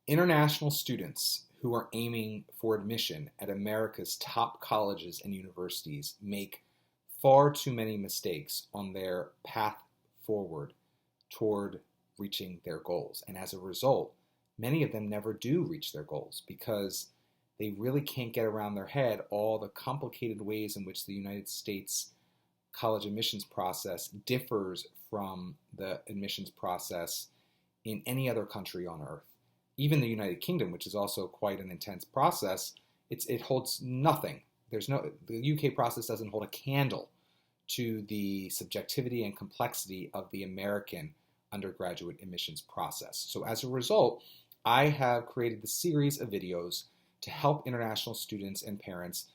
International students who are aiming for admission at America's top colleges and universities make far too many mistakes on their path forward toward reaching their goals. And as a result, many of them never do reach their goals because they really can't get around their head all the complicated ways in which the United States college admissions process differs from the admissions process in any other country on earth. Even the United Kingdom, which is also quite an intense process, it holds nothing. The UK process doesn't hold a candle to the subjectivity and complexity of the American undergraduate admissions process. So as a result, I have created the series of videos to help international students and parents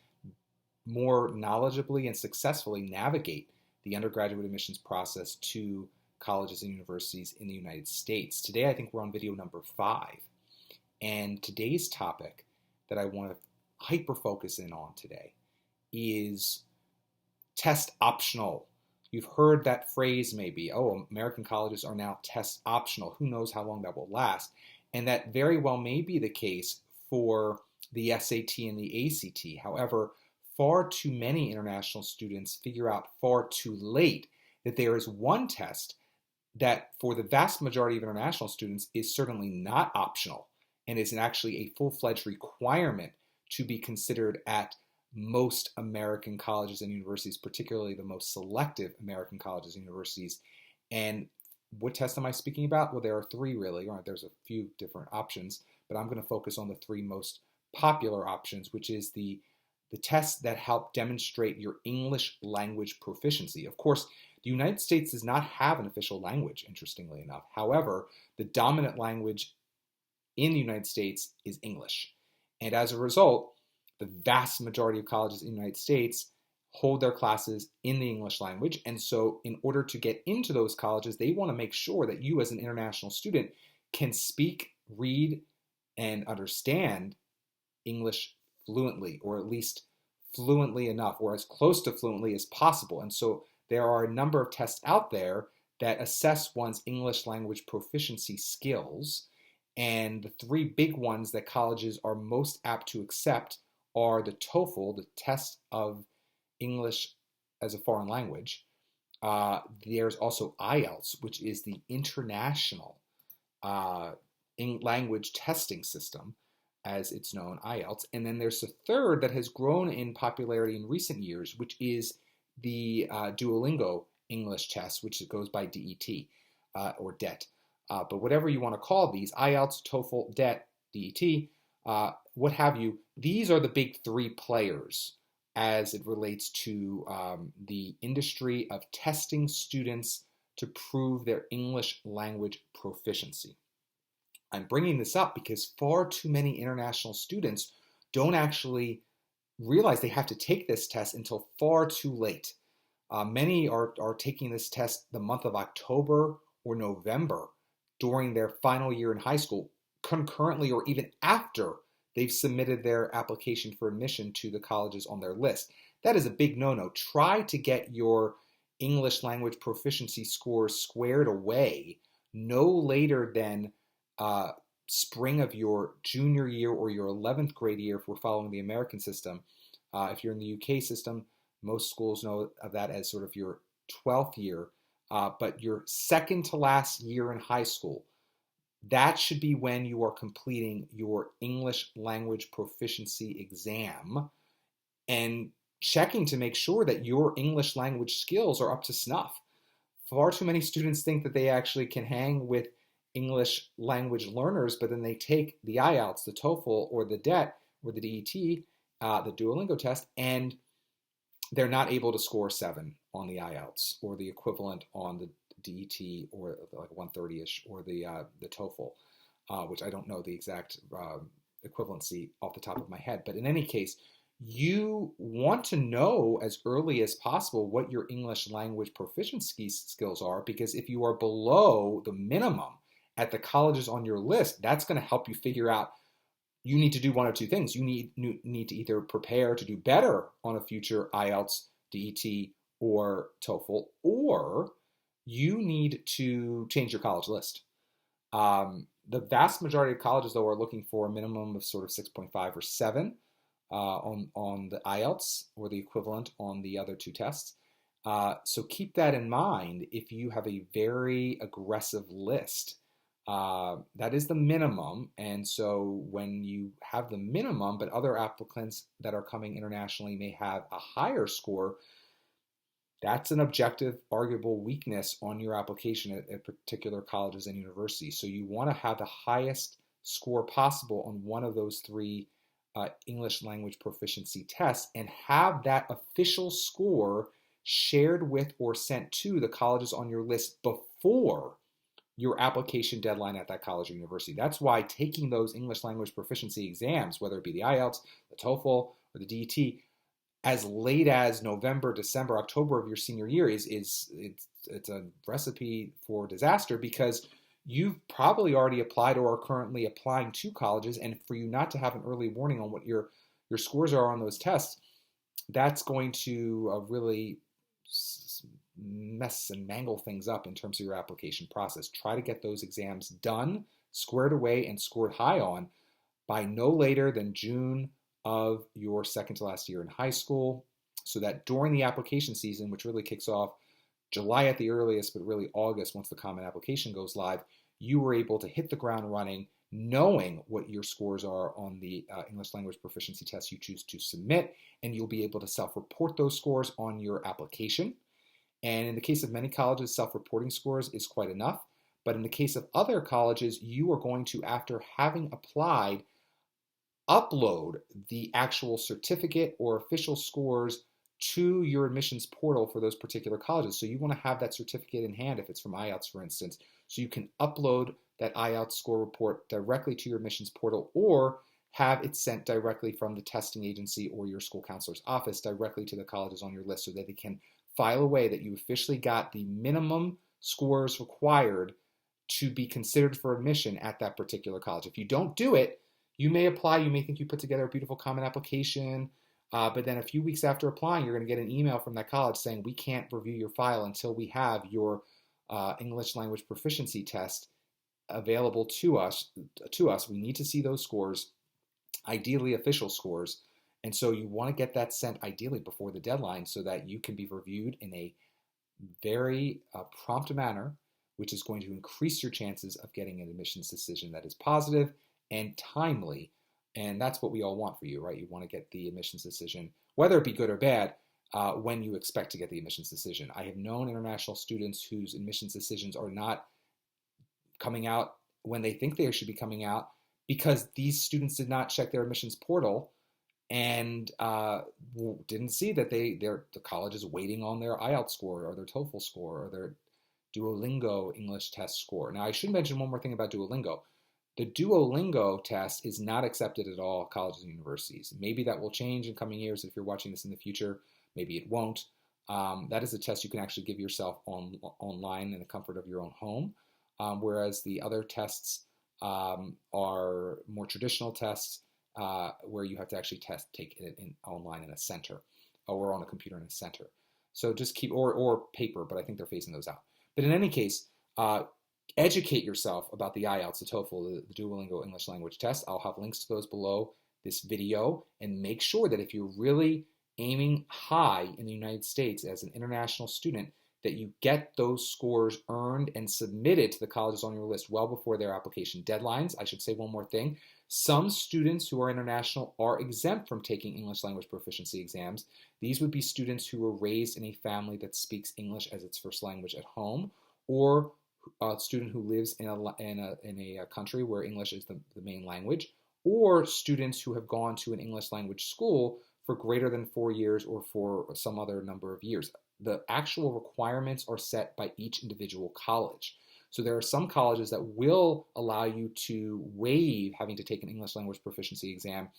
more knowledgeably and successfully navigate the undergraduate admissions process to colleges and universities in the United States. Today, I think we're on video number 5. And today's topic that I want to hyper focus in on today is test optional. You've heard that phrase maybe, oh, American colleges are now test optional. Who knows how long that will last? And that very well may be the case for the SAT and the ACT. However, far too many international students figure out far too late that there is one test that for the vast majority of international students is certainly not optional and is actually a full-fledged requirement to be considered at most American colleges and universities, particularly the most selective American colleges and universities. And what test am I speaking about? Well, there are 3 really. There's a few different options, but I'm going to focus on the 3 most popular options, which is the tests that help demonstrate your English language proficiency. Of course, the United States does not have an official language, interestingly enough. However, the dominant language in the United States is English. And as a result, the vast majority of colleges in the United States hold their classes in the English language. And so in order to get into those colleges, they want to make sure that you as an international student can speak, read, and understand English fluently, or at least fluently enough, or as close to fluently as possible. And so there are a number of tests out there that assess one's English language proficiency skills. And the 3 big ones that colleges are most apt to accept are the TOEFL, the test of English as a foreign language. There's also IELTS, which is the international language testing system, as it's known, IELTS. And then there's a third that has grown in popularity in recent years, which is the Duolingo English test, which goes by DET or DET. But whatever you want to call these, IELTS, TOEFL, DET, DET, what have you, these are the big 3 players as it relates to the industry of testing students to prove their English language proficiency. I'm bringing this up because far too many international students don't actually realize they have to take this test until far too late. Many are taking this test the month of October or November during their final year in high school, concurrently or even after they've submitted their application for admission to the colleges on their list. That is a big no-no. Try to get your English language proficiency scores squared away no later than spring of your junior year or your 11th grade year if we're following the American system. If you're in the UK system, most schools know of that as sort of your 12th year, but your second to last year in high school. That should be when you are completing your English language proficiency exam and checking to make sure that your English language skills are up to snuff. Far too many students think that they actually can hang with English language learners, but then they take the IELTS, the TOEFL, or the DET, or the DET, the Duolingo test, and they're not able to score 7 on the IELTS, or the equivalent on the DET, or like 130-ish, or the TOEFL, which I don't know the exact equivalency off the top of my head. But in any case, you want to know as early as possible what your English language proficiency skills are, because if you are below the minimum at the colleges on your list, that's going to help you figure out you need to do one of 2 things. You need to either prepare to do better on a future IELTS, DET, or TOEFL, or you need to change your college list. The vast majority of colleges, though, are looking for a minimum of sort of 6.5 or 7 on the IELTS or the equivalent on the other two tests. So keep that in mind if you have a very aggressive list. That is the minimum. And so when you have the minimum, but other applicants that are coming internationally may have a higher score, that's an objective, arguable weakness on your application at particular colleges and universities. So you want to have the highest score possible on one of those three English language proficiency tests and have that official score shared with or sent to the colleges on your list before your application deadline at that college or university. That's why taking those English language proficiency exams, whether it be the IELTS, the TOEFL, or the DET, as late as November, December, October of your senior year it's a recipe for disaster, because you've probably already applied or are currently applying to colleges, and for you not to have an early warning on what your scores are on those tests, that's going to really mess and mangle things up in terms of your application process. Try to get those exams done, squared away, and scored high on by no later than June of your second to last year in high school, so that during the application season, which really kicks off July at the earliest, but really August once the common application goes live, you were able to hit the ground running, knowing what your scores are on the English language proficiency test you choose to submit, and you'll be able to self-report those scores on your application. And in the case of many colleges, self-reporting scores is quite enough. But in the case of other colleges, you are going to, after having applied, upload the actual certificate or official scores to your admissions portal for those particular colleges. So you want to have that certificate in hand if it's from IELTS, for instance, so you can upload that IELTS score report directly to your admissions portal, or have it sent directly from the testing agency or your school counselor's office directly to the colleges on your list, so that they can file away that you officially got the minimum scores required to be considered for admission at that particular college. If you don't do it, you may apply, you may think you put together a beautiful common application, but then a few weeks after applying, you're going to get an email from that college saying, we can't review your file until we have your English language proficiency test available to us. We need to see those scores, ideally official scores. And so you want to get that sent ideally before the deadline, so that you can be reviewed in a very prompt manner, which is going to increase your chances of getting an admissions decision that is positive and timely. And that's what we all want for you, right? You want to get the admissions decision, whether it be good or bad, when you expect to get the admissions decision. I have known international students whose admissions decisions are not coming out when they think they should be coming out, because these students did not check their admissions portal and didn't see that the college is waiting on their IELTS score or their TOEFL score or their Duolingo English test score. Now, I should mention one more thing about Duolingo. The Duolingo test is not accepted at all colleges and universities. Maybe that will change in coming years if you're watching this in the future. Maybe it won't. That is a test you can actually give yourself online in the comfort of your own home, whereas the other tests are more traditional tests where you have to actually take it online in a center or on a computer in a center. So just keep, or paper, but I think they're phasing those out. But in any case, educate yourself about the IELTS, the TOEFL, the Duolingo English language test. I'll have links to those below this video, and make sure that if you're really aiming high in the United States as an international student, that you get those scores earned and submitted to the colleges on your list well before their application deadlines. I should say one more thing. Some students who are international are exempt from taking English language proficiency exams. These would be students who were raised in a family that speaks English as its first language at home, or a student who lives in a country where English is the main language, or students who have gone to an English language school for greater than 4 years or for some other number of years. The actual requirements are set by each individual college. So there are some colleges that will allow you to waive having to take an English language proficiency exam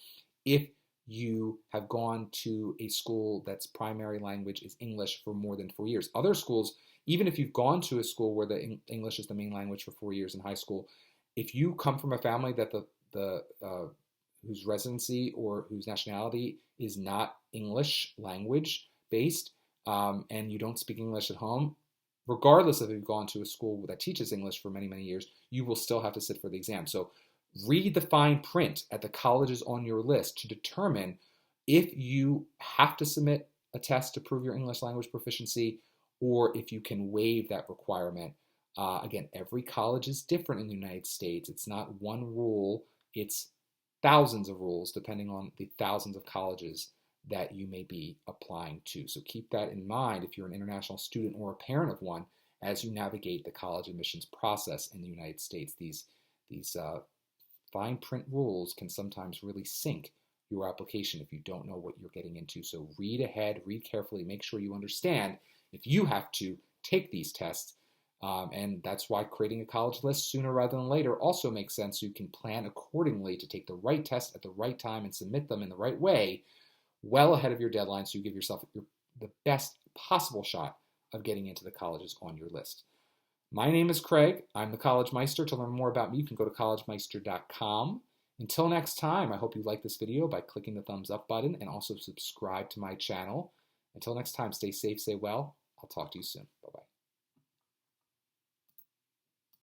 if you have gone to a school that's primary language is English for more than 4 years. Other schools, even if you've gone to a school where the English is the main language for 4 years in high school, if you come from a family that whose residency or whose nationality is not English language based, and you don't speak English at home, regardless of if you've gone to a school that teaches English for many, many years, you will still have to sit for the exam. So read the fine print at the colleges on your list to determine if you have to submit a test to prove your English language proficiency or if you can waive that requirement. Again, every college is different in the United States. It's not one rule, it's thousands of rules depending on the thousands of colleges that you may be applying to. So keep that in mind if you're an international student or a parent of one as you navigate the college admissions process in the United States. These fine print rules can sometimes really sink your application if you don't know what you're getting into. So read ahead, read carefully, make sure you understand if you have to take these tests. And that's why creating a college list sooner rather than later also makes sense, so you can plan accordingly to take the right tests at the right time and submit them in the right way well ahead of your deadline, so you give yourself the best possible shot of getting into the colleges on your list. My name is Craig. I'm the CollegeMeister. To learn more about me, you can go to CollegeMeister.com. Until next time, I hope you like this video by clicking the thumbs up button and also subscribe to my channel. Until next time, stay safe, stay well. I'll talk to you soon.